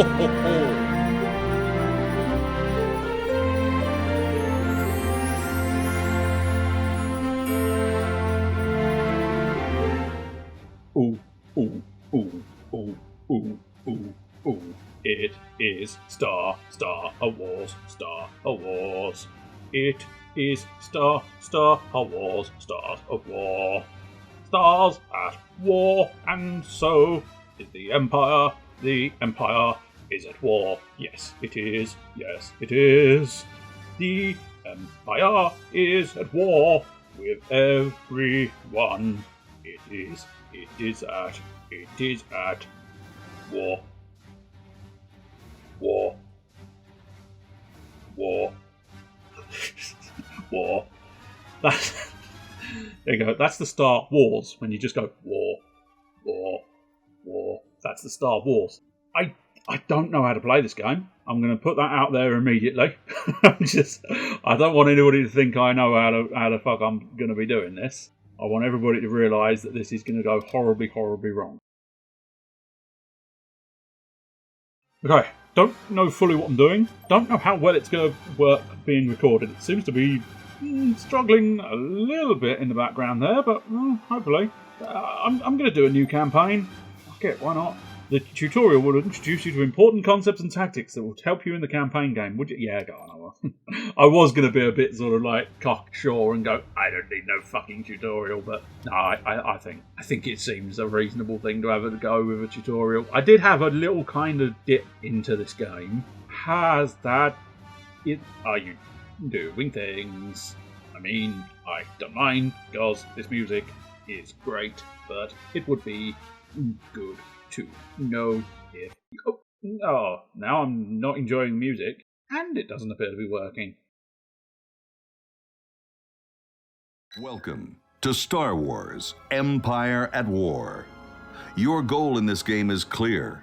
Ho, ho, ho. Ooh, ooh, ooh, ooh, ooh, ooh, ooh. It is Star Wars, Star Wars. It is Star Wars, Stars of War. Stars at war, and so is the Empire. The Empire is at war. Yes, it is. Yes, it is. The Empire is at war with everyone. It is at war. War. War. War. That's, there you go. That's the Star Wars. When you just go war, war, war. That's the Star Wars. I don't know how to play this game. I'm going to put that out there immediately. I don't want anybody to think I know how the fuck I'm going to be doing this. I want everybody to realise that this is going to go horribly, horribly wrong. Okay, don't know fully what I'm doing. Don't know how well it's going to work being recorded. It seems to be struggling a little bit in the background there, but hopefully. I'm going to do a new campaign. Okay, why not? The tutorial will introduce you to important concepts and tactics that will help you in the campaign game. Would you? Yeah, go on, I will. I was going to be a bit sort of like cocksure and go, I don't need no fucking tutorial, but no, I think it seems a reasonable thing to have a go with a tutorial. I did have a little kind of dip into this game. Are you doing things? I mean, I don't mind, because this music is great, but it would be good to know if... Oh, now I'm not enjoying music, and it doesn't appear to be working. Welcome to Star Wars: Empire at War. Your goal in this game is clear.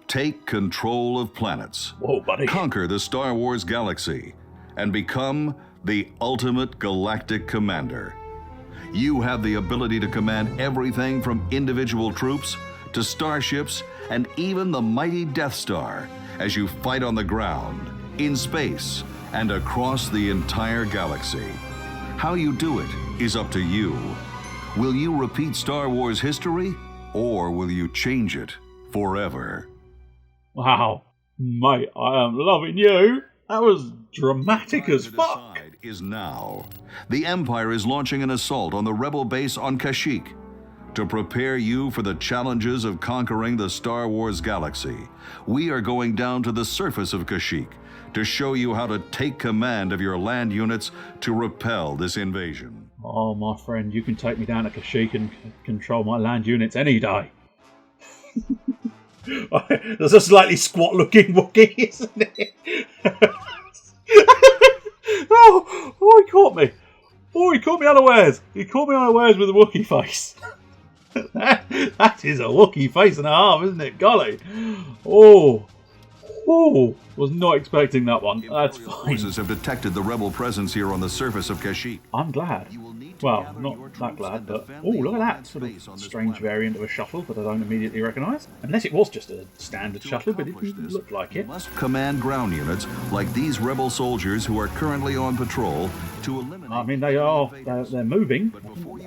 Take control of planets. Whoa, buddy. Conquer the Star Wars galaxy and become the ultimate galactic commander. You have the ability to command everything from individual troops to starships and even the mighty Death Star as you fight on the ground, in space, and across the entire galaxy. How you do it is up to you. Will you repeat Star Wars history, or will you change it forever? Wow, mate, I am loving you. That was dramatic as fuck. Decide is now. The Empire is launching an assault on the rebel base on Kashyyyk. To prepare you for the challenges of conquering the Star Wars galaxy, we are going down to the surface of Kashyyyk to show you how to take command of your land units to repel this invasion. Oh, my friend, you can take me down to Kashyyyk and control my land units any day. There's a slightly squat-looking Wookiee, isn't it? Oh, he caught me. Oh, he caught me unawares. He caught me unawares with a Wookiee face. That is a Wookiee face and a half, isn't it? Golly. Oh, was not expecting that one. That's fine. Forces have detected the rebel presence here on the surface of Kashyyyk. I'm glad. Well, not that glad, but oh, look at that sort of strange variant of a shuttle that I don't immediately recognise. Unless it was just a standard shuttle, but it didn't look like it. You must command ground units like these rebel soldiers who are currently on patrol to eliminate... I mean, they're moving.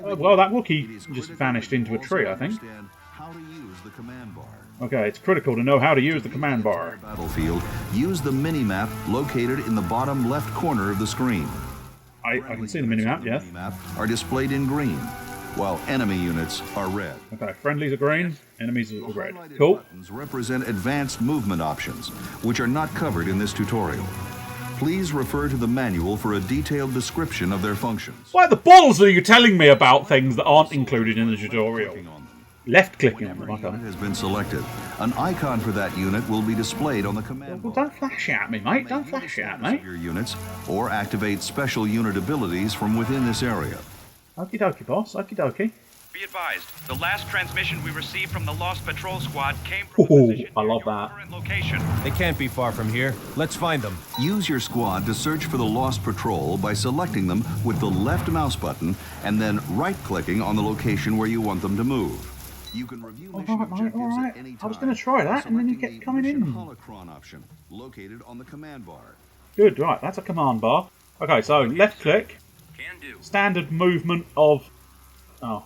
Well, that Wookiee just vanished into a tree, I think. How to use the command bar. Okay, it's critical to know how to use the command bar. Battlefield, use the mini-map located in the bottom left corner of the screen. I can see the mini-map, yes. Map are displayed in green, while enemy units are red. Okay, friendlies are green, enemies are red. Cool. Buttons represent advanced movement options, which are not covered in this tutorial. Please refer to the manual for a detailed description of their functions. Why the balls are you telling me about things that aren't included in the tutorial? Left-clicking on them, okay. Unit has been selected. An icon for that unit will be displayed on the command Well, bar. don't flash at me, mate. Don't flash at me. Your units, or activate special unit abilities from within this area. Okie dokie, boss. Okie dokie. Be advised, the last transmission we received from the Lost Patrol Squad came from a Ooh, position I near love your that. current location. They can't be far from here. Let's find them. Use your squad to search for the Lost Patrol by selecting them with the left mouse button and then right-clicking on the location where you want them to move. You can review All mission right, mate, objectives all right. at any time. I was going to try that, and then you selecting get the coming mission in. holocron option located on the command bar. Good, right, that's a command bar. Okay, so left click, Can do. standard movement of... Oh.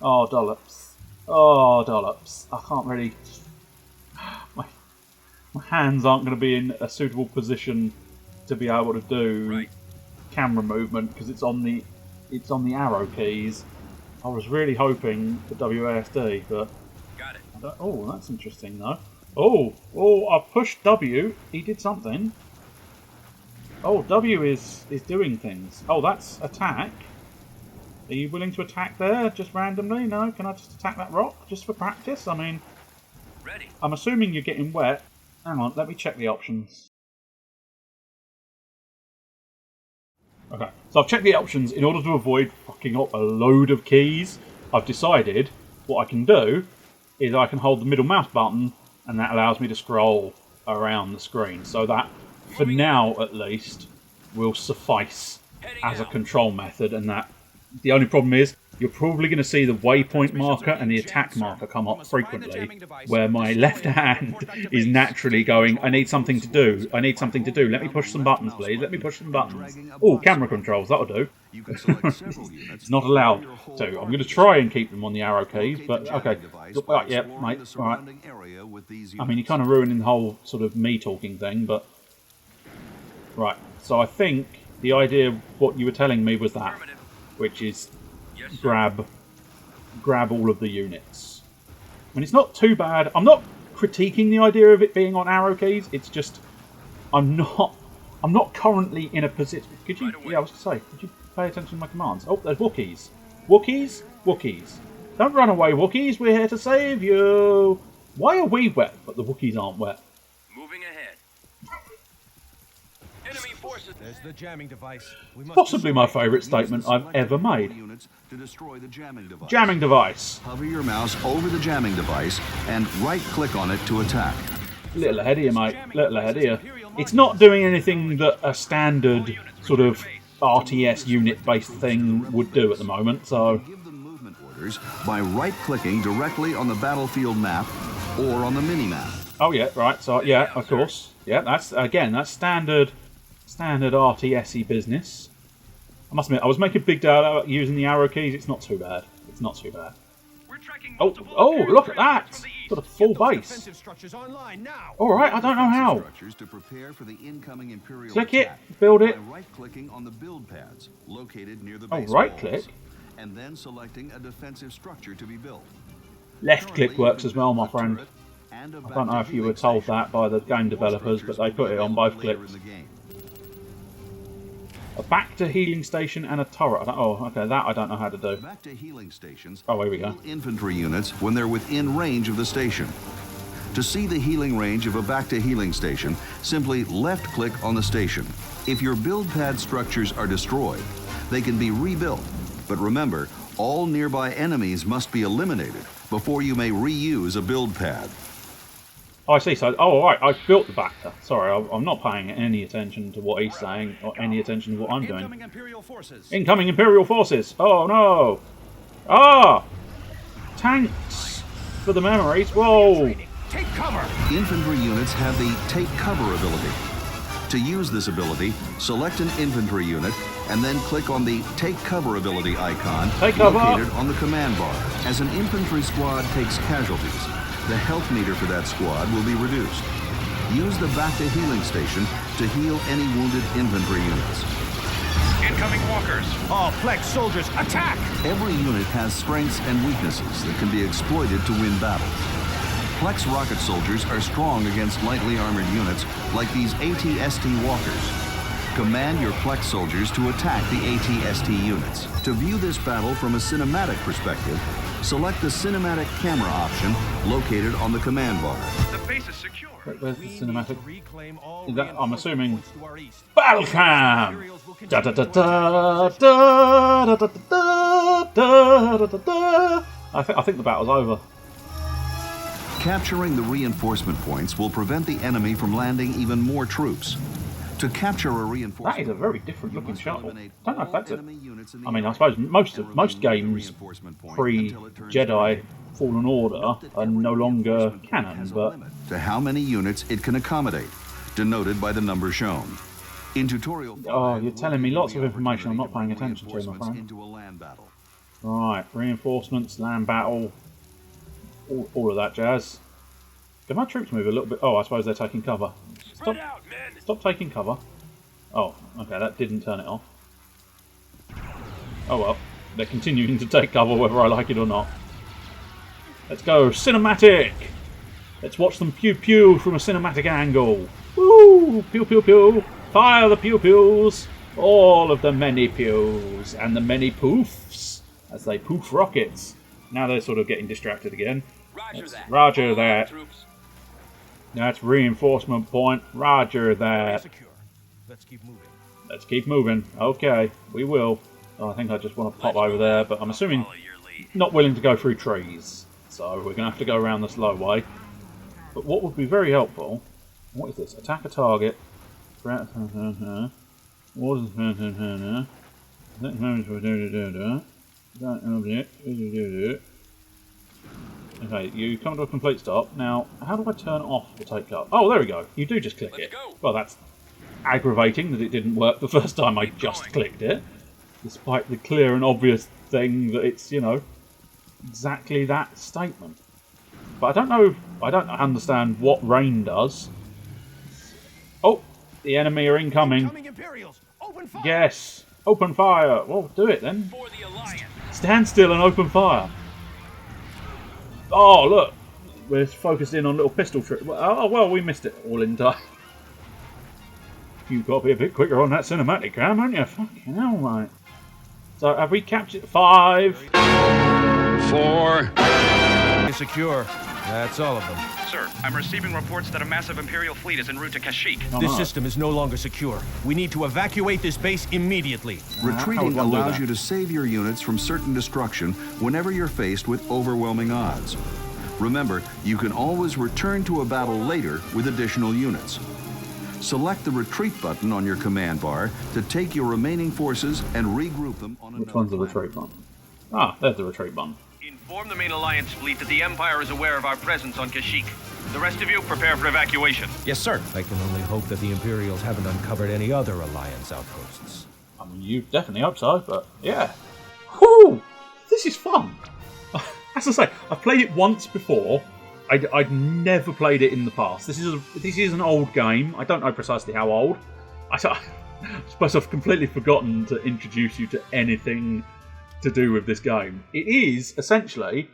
Oh, dollops. Oh, dollops. I can't really... My hands aren't going to be in a suitable position to be able to do camera movement because it's on the arrow keys. I was really hoping for WASD, but... Got it. Oh, that's interesting, though. Oh, I pushed W. He did something. Oh, W is doing things. Oh, that's attack. Are you willing to attack there, just randomly? No? Can I just attack that rock, just for practice? I mean... Ready. I'm assuming you're getting wet. Hang on, let me check the options. Okay, so I've checked the options in order to avoid fucking up a load of keys. I've decided what I can do is I can hold the middle mouse button and that allows me to scroll around the screen. So that, for now at least, will suffice as a control method, and that the only problem is you're probably going to see the waypoint marker and the attack marker come up frequently, where my left hand is naturally going, I need something to do, let me push some buttons please, let me push some buttons. Oh, camera controls, that'll do. It's not allowed to. I'm going to try and keep them on the arrow keys, but okay. Right, yeah, mate, alright. I mean, you're kind of ruining the whole sort of me talking thing, but... Right, so I think the idea of what you were telling me was that, which is grab all of the units. I mean, it's not too bad. I'm not critiquing the idea of it being on arrow keys. It's just I'm not currently in a position. Could you? Yeah, I was going to say. Could you pay attention to my commands? Oh, there's Wookies. Wookiees. Don't run away, Wookiees. We're here to save you. Why are we wet, but the Wookiees aren't wet? Moving ahead. Enemy forces. There's the jamming device. We must Possibly my favourite statement I've ever made. To destroy the jamming device. Jamming device. Hover your mouse over the jamming device and right-click on it to attack. Little ahead of you, mate. Little ahead of you. It's not doing anything that a standard sort of RTS unit-based thing would do at the moment, so... Give them movement orders by right-clicking directly on the battlefield map or on the mini-map. Oh yeah, right, so yeah, of course. Yeah, that's standard RTS-y business. I must admit, I was making a big deal about using the arrow keys. It's not too bad. We're tracking Oh, look at that! Got a full base. Alright, I don't know how. Structures to prepare for the incoming Imperial Click it, attack build it. by right-clicking on the build pads located near the Oh, base right-click? walls, and then selecting a defensive structure to be built. Left click works as well, my friend. I I don't know if you were told that by the game developers, but they put it on both clicks. A back to healing station and a turret. Oh, okay, that I don't know how to do. Back to healing stations. Oh, here we go. Heal infantry units when they're within range of the station. To see the healing range of a back to healing station, simply left-click on the station. If your build pad structures are destroyed, they can be rebuilt. But remember, all nearby enemies must be eliminated before you may reuse a build pad. Oh, I see. So, all right, I've built the Bacta. Sorry, I'm not paying any attention to what he's saying or any attention to what I'm doing. Incoming Imperial forces. Incoming Imperial forces. Oh no! Ah, tanks for the memories. Whoa! Take cover! Infantry units have the Take Cover ability. To use this ability, select an infantry unit and then click on the Take Cover ability icon Take cover. located on the command bar. As an infantry squad takes casualties, the health meter for that squad will be reduced. Use the back to healing station to heal any wounded infantry units. Incoming walkers. All Plex soldiers, attack! Every unit has strengths and weaknesses that can be exploited to win battles. Plex rocket soldiers are strong against lightly armored units like these AT-ST walkers. Command your Plex soldiers to attack the AT-ST units. To view this battle from a cinematic perspective, select the cinematic camera option located on the command bar. The base is secure. Where's the cinematic? Reclaim all Is that, I'm assuming, reinforcements to our east. battle cam. Da da da da da da da da da da da da. I think the battle's over. Capturing the reinforcement points will prevent the enemy from landing even more troops. To capture a reinforcement, That is a very different looking shuttle. eliminate Don't know if all that's it. enemy units in the I mean, I area suppose most and most remain at the games reinforcement point until it turns pre-Jedi green. Fallen Order Note that are every no longer reinforcement point canon, has a but limit to how many units it can accommodate, denoted by the number shown. In tutorial 5, oh, you're telling me we'll lots of give you the information I'm not opportunity paying to attention bring to, my reinforcements friend. into a land battle. Right, reinforcements, land battle, all of that jazz. Can my troops move a little bit? Oh, I suppose they're taking cover. Stop taking cover. Oh, okay, that didn't turn it off. Oh well, they're continuing to take cover whether I like it or not. Let's go, cinematic! Let's watch them pew pew from a cinematic angle. Woo! Pew pew pew! Fire the pew pews! All of the many pews and the many poofs as they poof rockets. Now they're sort of getting distracted again. Roger that. That's reinforcement point. Roger that. Secure. Let's keep moving. Let's keep moving. Okay, we will. Oh, I think I just want to pop over there, but I'm assuming not willing to go through trees. So we're going to have to go around the slow way. But what would be very helpful... What is this? Attack a target. Okay, you come to a complete stop. Now, how do I turn off the take up? Oh, there we go. You do just click it. Well, that's aggravating that it didn't work the first time I just clicked it. Despite the clear and obvious thing that it's, you know, exactly that statement. But I don't know, I don't understand what rain does. Oh, the enemy are incoming. Coming Imperials! Open fire! Yes, open fire. Well, do it then. Stand still and open fire. Oh, look, we're focused in on little pistol trick. Oh, well, we missed it all in time. You've got to be a bit quicker on that cinematic cam, haven't you? Fucking hell, mate. So, have we captured 5? 4. Secure. That's all of them. Sir, I'm receiving reports that a massive Imperial fleet is en route to Kashyyyk. Oh, This no. system is no longer secure. We need to evacuate this base immediately. How Retreating would one do allows that? you to save your units from certain destruction whenever you're faced with overwhelming odds. Remember, you can always return to a battle later with additional units. Select the retreat button on your command bar to take your remaining forces and regroup them on Which another one's the planet. retreat button? Ah, there's the retreat button. Inform the main Alliance fleet that the Empire is aware of our presence on Kashyyyk. The rest of you, prepare for evacuation. Yes, sir. I can only hope that the Imperials haven't uncovered any other Alliance outposts. I mean, you definitely hope so, but yeah. Whoo! This is fun! As I say, I've played it once before. I'd never played it in the past. This is an old game. I don't know precisely how old. I suppose I've completely forgotten to introduce you to anything to do with this game. It is essentially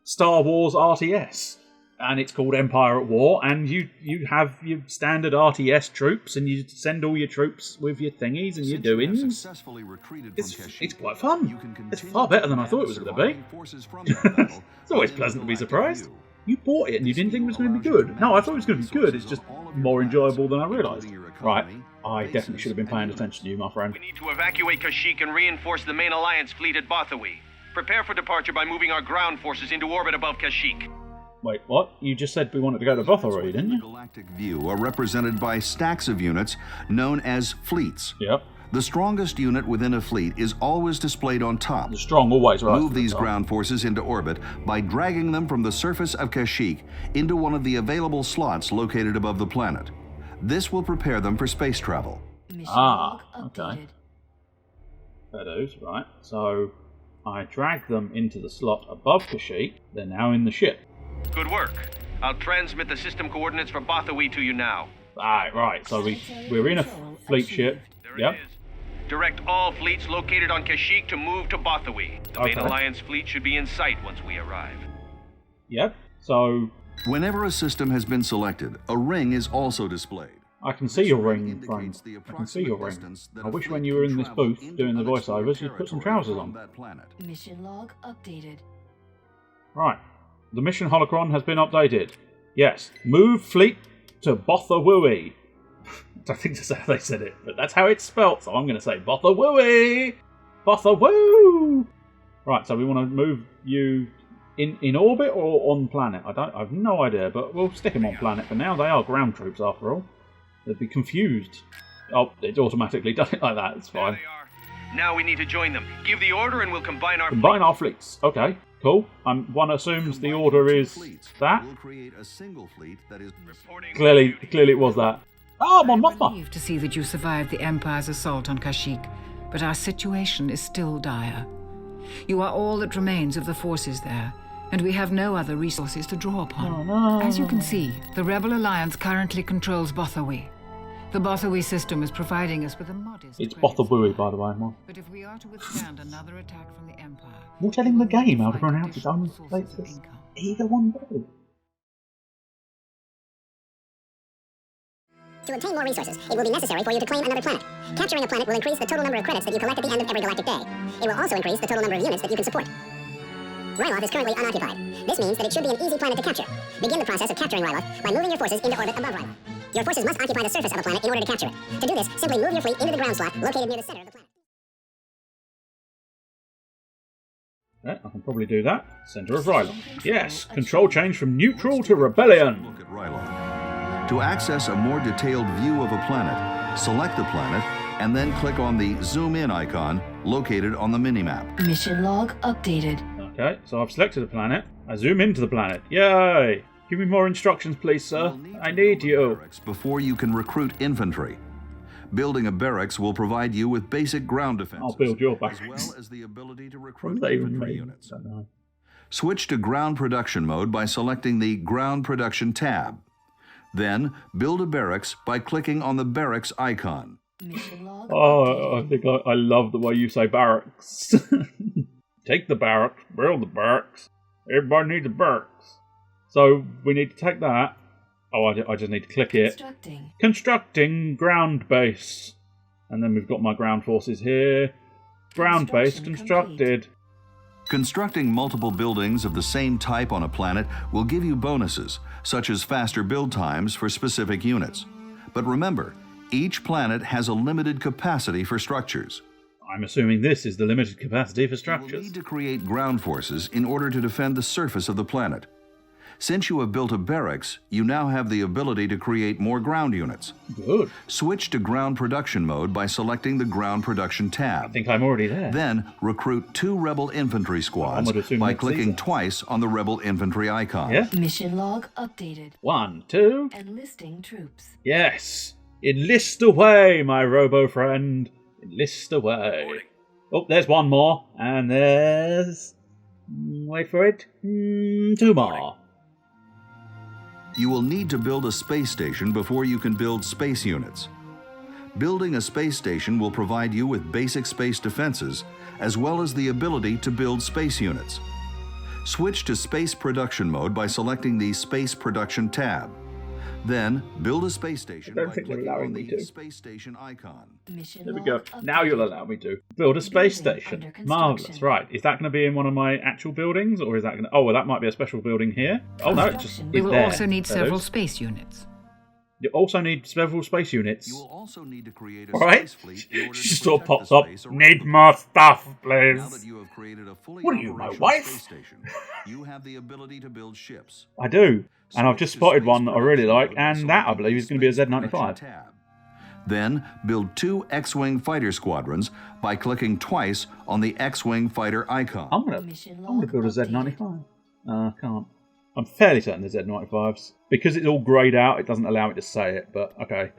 Star Wars RTS, and it's called Empire at War. And you have your standard RTS troops, and you send all your troops with your thingies and your Since you have doings. successfully retreated from It's Kashyyyk, quite fun. you can It's continue far better than I command thought it was going to be. surviving forces from that battle It's always within pleasant to be galactic surprised. view. You bought it and you didn't think it was going to be good. No, I thought it was going to be good. It's just more enjoyable than I realised. Right, I definitely should have been paying attention to you, my friend. We need to evacuate Kashyyyk and reinforce the main Alliance fleet at Bothawi. Prepare for departure by moving our ground forces into orbit above Kashyyyk. Wait, what? You just said we wanted to go to Bothawi, didn't you? Galactic view are represented by stacks of units known as fleets. Yep. The strongest unit within a fleet is always displayed on top. The strong always right. Move these ground forces into orbit by dragging them from the surface of Kashyyyk into one of the available slots located above the planet. This will prepare them for space travel. Ah, okay. That is, right. So, I drag them into the slot above Kashyyyk. They're now in the ship. Good work. I'll transmit the system coordinates for Bothawi to you now. Right. So we're in a fleet ship. There Yep. it is. Direct all fleets located on Kashyyyk to move to Bothawi. The main Okay. Alliance fleet should be in sight once we arrive. Yep. So Whenever a system has been selected, a ring is also displayed. I can see your ring, friend. Indicates the I can see your approximate ring. distance that I a wish fleet when you were can in this travel booth into doing the unexplored voiceovers, you'd put some territory trousers around on. that planet. Mission log updated. Right. The mission holocron has been updated. Yes. Move fleet to Bothawi. I think that's how they said it, but that's how it's spelt, so I'm going to say Bothawi. Bothawu. Right, so we want to move you in orbit or on planet? I've no idea, but we'll stick them on planet for now. They are ground troops after all. They'd be confused Oh, it's automatically done it like that. It's There fine. they are. Now we need to join them. Give the order and we'll combine our Combine our fleets. Okay, cool. One assumes the order is that. We'll create a single fleet that is reporting. Clearly it was that. Oh, Mon Mothma. Relieved to see that you survived the Empire's assault on Kashyyyk, but our situation is still dire. You are all that remains of the forces there, and we have no other resources to draw upon. Oh, no. As you can see, the Rebel Alliance currently controls Bothawi. The Bothawi system is providing us with a modest... It's credit Bothawi, supply. by the way, Mon. But if we are to withstand another attack from the Empire... You're telling the we will need game to how to find pronounce its own additional sources of places. income. Either one do. To obtain more resources, it will be necessary for you to claim another planet. Capturing a planet will increase the total number of credits that you collect at the end of every galactic day. It will also increase the total number of units that you can support. Ryloth is currently unoccupied. This means that it should be an easy planet to capture. Begin the process of capturing Ryloth by moving your forces into orbit above Ryloth. Your forces must occupy the surface of the planet in order to capture it. To do this, simply move your fleet into the ground slot located near the center of the planet. Yeah, I can probably do that. Centre of Ryloth. Yes, control change from neutral to rebellion. look at Ryloth. To access a more detailed view of a planet, select the planet and then click on the zoom in icon located on the minimap. Mission log updated. Okay, so I've selected a planet. I zoom into the planet. Yay! Give me more instructions, please, sir. You'll I to need build a you. barracks before you can recruit infantry. Building a barracks will provide you with basic ground defenses, I'll build your as barracks. well as the ability to What recruit does that even infantry mean? units. I don't know. Switch to ground production mode by selecting the ground production tab. Then build a barracks by clicking on the barracks icon. Mission log Oh, I updated. think I love the way you say barracks. Take the barracks, build the barracks. Everybody needs a barracks. So we need to take that. Oh, I just need to click it. Constructing. Constructing ground base. And then we've got my ground forces here. Ground base Construction constructed. Constructing multiple buildings of the same type on a planet will give you bonuses, such as faster build times for specific units. But remember, each planet has a limited capacity for structures. I'm assuming this is the limited capacity for You will structures. need to create ground forces in order to defend the surface of the planet. Since you have built a barracks, you now have the ability to create more ground units. Good. Switch to ground production mode by selecting the ground production I tab. think I'm already there. Then recruit 2 rebel infantry squads would assume by that's clicking easy. twice on the rebel infantry icon. Yeah? Mission log updated. 1, 2. Enlisting troops. Yes. Enlist away, my robo friend. Enlist away. Oh, there's one more. And there's... wait for it. 2 more. You will need to build a space station before you can build space units. Building a space station will provide you with basic space defenses, as well as the ability to build space units. Switch to space production mode by selecting the Space Production tab. Then, build a space station I don't by think they're clicking allowing on me the to. space station icon. Mission There we log go. Now you'll updated. allow me to build a space Building station. under construction. Marvellous. Right. Is that going to be in one of my actual buildings, or is that going to... oh, well, that might be a special building here. Oh, no, it just Construction. We is will there. also need There several those. space units. You also need several space units. You will also need to create a All right. space fleet in order to She still protect pops the up. space around Need you. more stuff, Now please. that you have created a fully What are you, my operational wife? space station, you have the ability to build ships. I do. And I've Switch just to spotted space one that I really production like, mode by and that I selecting believe the is going to be a Space Production Z95. tab. Then build 2 X-Wing fighter squadrons by clicking twice on the X-Wing fighter icon. I'm gonna build a Z95. I can't. I'm fairly certain they're Z95s. Because it's all greyed out, it doesn't allow me to say it, but okay.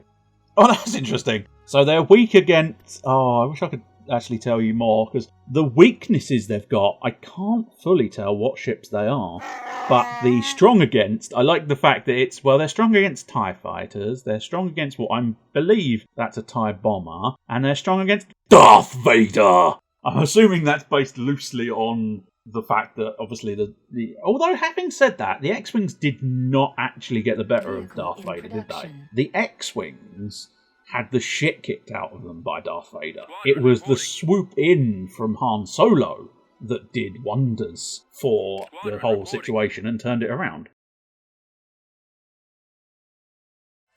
Oh, that's interesting. So they're weak against... oh, I wish I could actually tell you more, because the weaknesses they've got, I can't fully tell what ships they are. But the strong against, I like the fact that it's, well, they're strong against TIE fighters, they're strong against what I believe that's a TIE bomber, and they're strong against Darth Vader! I'm assuming that's based loosely on the fact that, obviously, the although having said that, the X-Wings did not actually get the better of Vehicle Darth in Vader, did they? production. The X-Wings had the shit kicked out of them by Darth Vader. It was the swoop in from Han Solo that did wonders for the whole situation and turned it around.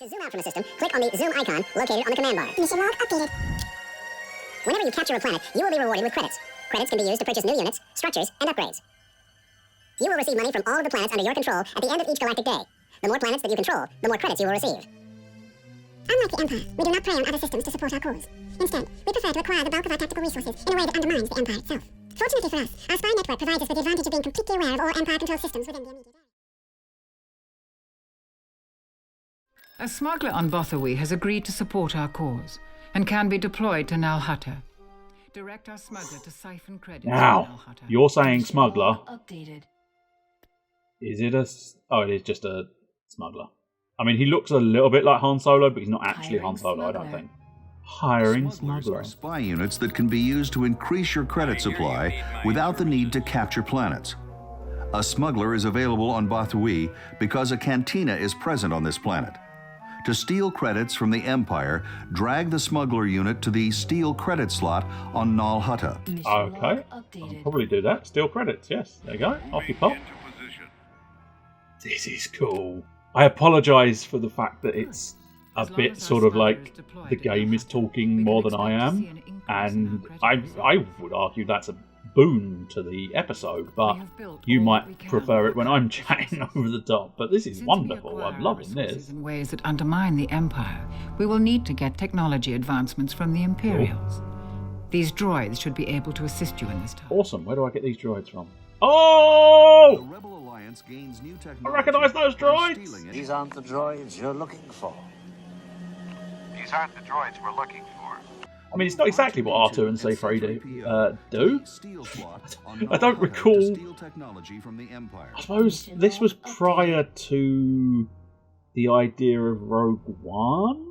To zoom out from a system, click on the zoom icon located on the command bar. Mission log updated. Whenever you capture a planet, you will be rewarded with credits. Credits can be used to purchase new units, structures, and upgrades. You will receive money from all of the planets under your control at the end of each galactic day. The more planets that you control, the more credits you will receive. Unlike the Empire, we do not prey on other systems to support our cause. Instead, we prefer to acquire the bulk of our tactical resources in a way that undermines the Empire itself. Fortunately for us, our spy network provides us with the advantage of being completely aware of all Empire-controlled systems within the immediate area. A smuggler on Bothawi has agreed to support our cause and can be deployed to Nal Hutta. Direct our smuggler to siphon credits from Nal Now, Hutta. you're saying smuggler. Updated. Is it a... Oh, it is just a smuggler. I mean, he looks a little bit like Han Solo, but he's not actually Han Hiring Solo, I don't smuggler. think. Hiring Smugglers smuggler. are spy units that can be used to increase your credit supply without the need to capture planets. A smuggler is available on Bothawi because a cantina is present on this planet. To steal credits from the Empire, drag the smuggler unit to the steal credit slot on Nal Hutta. Mission Okay, log I'll updated. probably do that. Steal credits, yes. There you go. Off you pop. This is cool. I apologise for the fact that it's a As long bit as our sort of smuggler like is deployed the at game Nal is Hutta, talking we more can than I expect to am, see an increase in and our I credit I would argue that's a boon to the episode, but have built you all might we can prefer it when with I'm our chatting resources. over the top. But this is Since we wonderful. acquire I'm our loving resources this. in ways that undermine the Empire, we will need to get technology advancements from the Imperials. These droids should be able to assist you in this task. Awesome. Where do I get these droids from? The Oh! Rebel Alliance gains new technology. I recognise those by droids! stealing it. These aren't the droids you're looking for. These aren't the droids we're looking for. I mean, it's not exactly what R2 and C3 do. Steal slot on I don't Nal Hutta to recall- steal technology from the Empire. I suppose this was prior to the idea of Rogue One?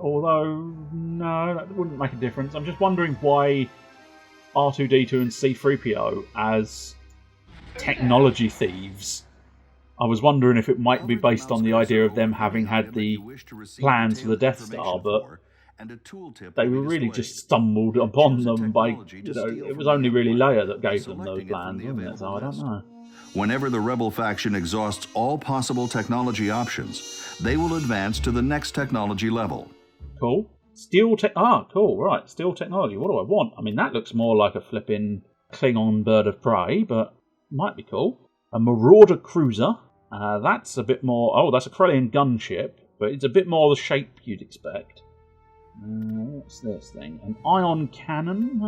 Although, no, that wouldn't make a difference. I'm just wondering why R2-D2 and C3PO as technology thieves. I was wondering if it might be based on the idea of them having had the plans for the Death Star, but they were really just stumbled upon them by, it was only really Leia that gave them those plans, wasn't it? So I don't know. Whenever the Rebel faction exhausts all possible technology options, they will advance to the next technology level. Cool. Cool, right. Steel technology. What do I want? I mean, that looks more like a flipping Klingon bird of prey, but might be cool. A Marauder cruiser. That's a bit more... Oh, that's a Corellian gunship, but it's a bit more the shape you'd expect. What's this thing? An ion cannon?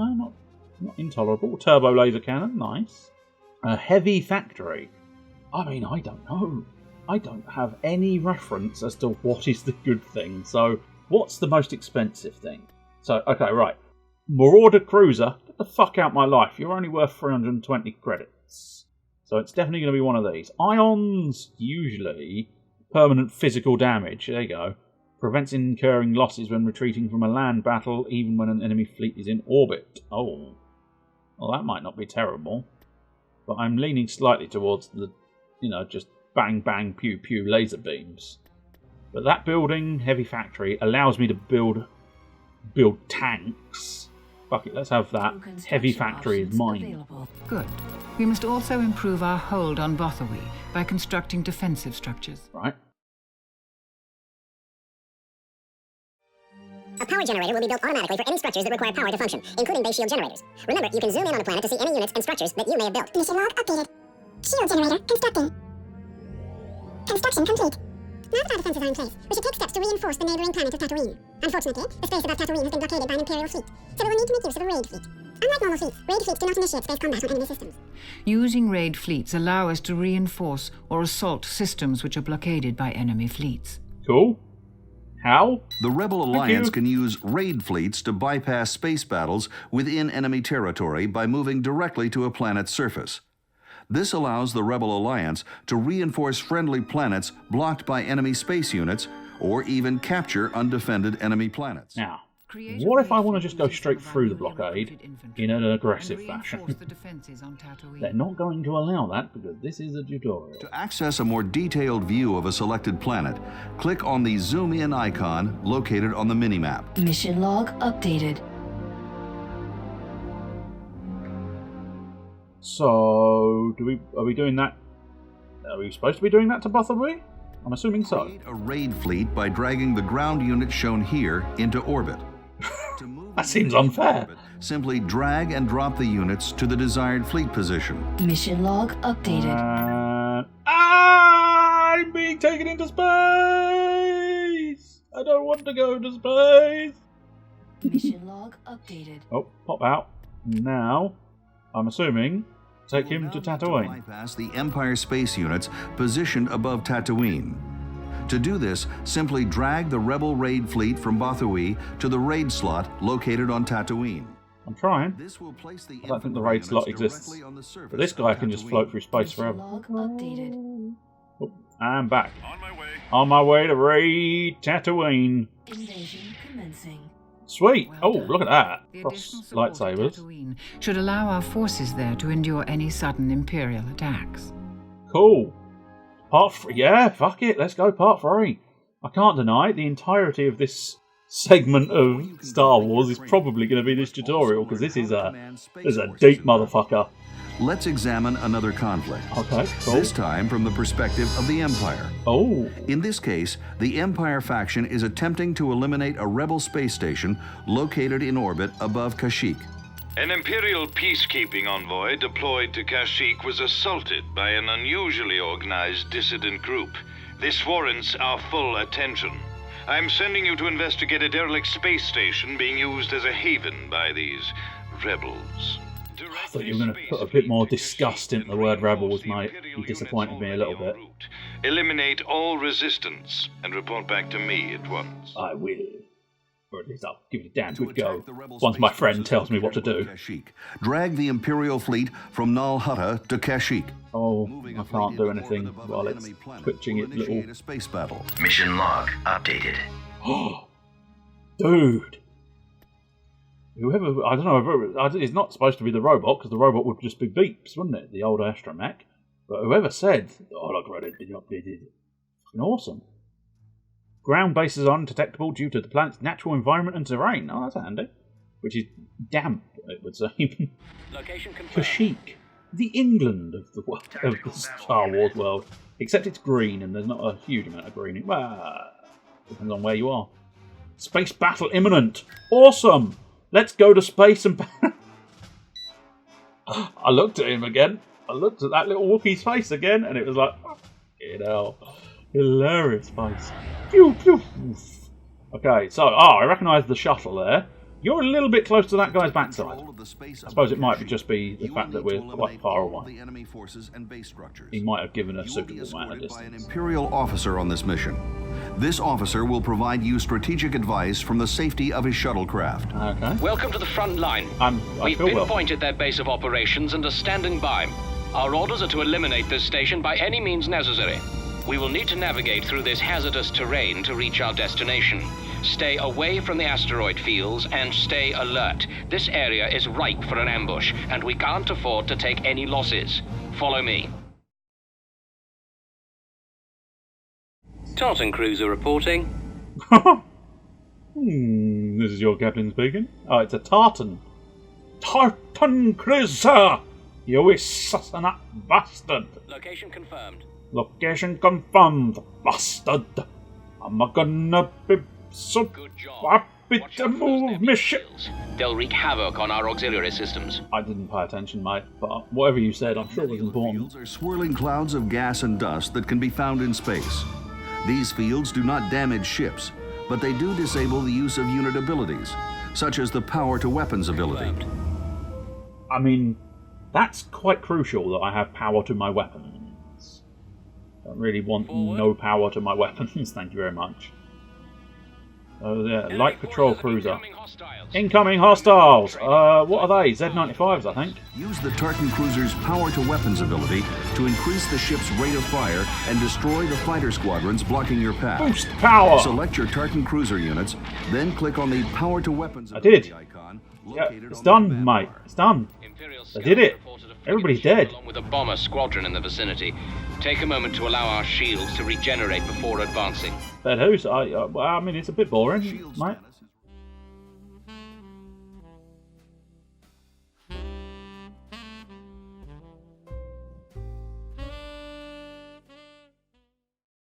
Not intolerable. Turbo laser cannon. Nice. A heavy factory. I mean, I don't know. I don't have any reference as to what is the good thing. So, what's the most expensive thing? So, okay, right. Marauder cruiser. Get the fuck out my life. You're only worth 320 credits. So it's definitely going to be one of these. Ions, usually, permanent physical damage. There you go. Prevents incurring losses when retreating from a land battle, even when an enemy fleet is in orbit. Oh. Well, that might not be terrible. But I'm leaning slightly towards the, just bang, bang, pew, pew laser beams. But that building, heavy factory, allows me to build tanks. Fuck it, let's have that. Heavy factory is mine. Available. Good. We must also improve our hold on Bothawi by constructing defensive structures. Right. A power generator will be built automatically for any structures that require power to function, including base shield generators. Remember, you can zoom in on a planet to see any units and structures that you may have built. Mission log updated. Shield generator constructing. Construction complete. Now that our defenses are in place, we should take steps to reinforce the neighboring planet of Tatooine. Unfortunately, the space above Tatooine has been blockaded by an Imperial fleet, so we will need to make use of a raid fleet. Unlike normal fleets, raid fleets do not initiate space combat on enemy systems. Using raid fleets allow us to reinforce or assault systems which are blockaded by enemy fleets. Cool. How? The Rebel you. Alliance can use raid fleets to bypass space battles within enemy territory by moving directly to a planet's surface. This allows the Rebel Alliance to reinforce friendly planets blocked by enemy space units, or even capture undefended enemy planets. Now, what if I want to just go straight through the blockade in an aggressive fashion? They're not going to allow that because this is a tutorial. To access a more detailed view of a selected planet, click on the zoom in icon located on the minimap. Mission log updated. So, are we doing that? Are we supposed to be doing that to Bothawi? I'm assuming so. Create a raid fleet by dragging the ground unit shown here into orbit. To move That seems into unfair. orbit, simply drag and drop the units to the desired fleet position. Mission log updated. And I'm being taken into space! I don't want to go to space. Mission log updated. Oh, pop out. Now, I'm assuming, take him to Tatooine. Bypass the Empire space units positioned above Tatooine. To do this, simply drag the Rebel raid fleet from Bothawui to the raid slot located on Tatooine. I'm trying. This will place the I don't think the raid slot exists. But this guy can just float through space Mission forever. log updated. Oh, I'm back. On my way. On my way to raid Tatooine. Invasion commencing. Sweet. Well Oh, done. look at that. The Cross additional support at lightsabers. Tatooine should allow our forces there to endure any sudden Imperial attacks. Cool. Part 3. Yeah, fuck it. Let's go part 3. I can't deny the entirety of this segment of Star Wars is probably going to be this tutorial, because this is a deep motherfucker. Let's examine another conflict. Okay, cool. This time from the perspective of the Empire. Oh, In this case, the Empire faction is attempting to eliminate a rebel space station located in orbit above Kashyyyk. An Imperial peacekeeping envoy deployed to Kashyyyk was assaulted by an unusually organized dissident group. This warrants our full attention. I'm sending you to investigate a derelict space station being used as a haven by these rebels. I thought you were going to put a bit more disgust into the word rebels, mate. You disappointed me a little bit. Eliminate all resistance and report back to me at once. I will. Or at least I'll give it a damn good go. Once my friend tells me what to do. Kashyyyk. Drag the Imperial fleet from Nal Hutta to Kashyyyk. Oh, I can't do anything while it's twitching its little... Initiate a space battle. Mission log updated. Oh, dude. Whoever, I don't know, it's not supposed to be the robot, because the robot would just be beeps, wouldn't it? The old astromech. But whoever said, oh, look, it's been updated. Fucking awesome. Ground bases are undetectable due to the planet's natural environment and terrain. Oh, that's handy. Which is damp, it would say. Location confirmed. Kashyyyk. The England of the Star Wars world. Except it's green, and there's not a huge amount of green. Well, depends on where you are. Space battle imminent. Awesome. Let's go to space and... I looked at him again. I looked at that little Wookiee's face again, and it was like, fucking hell. Hilarious face. Pew, pew. Okay, so, I recognise the shuttle there. You're a little bit close to that guy's backside. I suppose it might just be the fact that we're quite far away. He might have given a suitable amount of distance. An Imperial officer on this mission. This officer will provide you strategic advice from the safety of his shuttlecraft. Okay. Welcome to the front line. We've feel well. pinpointed their base of operations and are standing by. Our orders are to eliminate this station by any means necessary. We will need to navigate through this hazardous terrain to reach our destination. Stay away from the asteroid fields and stay alert. This area is ripe for an ambush, and we can't afford to take any losses. Follow me. Tartan Cruiser reporting. This is your captain speaking. Oh, it's a Tartan. Tartan Cruiser! You assassinate bastard! Location confirmed. Location confirmed, bastard! I'm gonna be so Good job. happy Watch to out for those move enemy my ship. shields. They'll wreak havoc on our auxiliary systems. I didn't pay attention, mate, but whatever you said, I'm sure it was important. Fields are swirling clouds of gas and dust that can be found in space. These fields do not damage ships, but they do disable the use of unit abilities, such as the power-to-weapons ability. I mean, that's quite crucial that I have power to my weapons. I don't really want no power to my weapons, thank you very much. Oh yeah, light patrol cruiser. Incoming hostiles! What are they? Z-95s, I think. Use the Tartan Cruiser's power-to-weapons ability to increase the ship's rate of fire and destroy the fighter squadrons blocking your path. Boost power! Select your Tartan Cruiser units, then click on the power-to-weapons I did. icon. Yeah, it's done, mate. It's done. I did it. Everybody's dead. Along with a bomber squadron in the vicinity. Take a moment to allow our shields to regenerate before advancing. Dead who's? I mean, it's a bit boring, mate.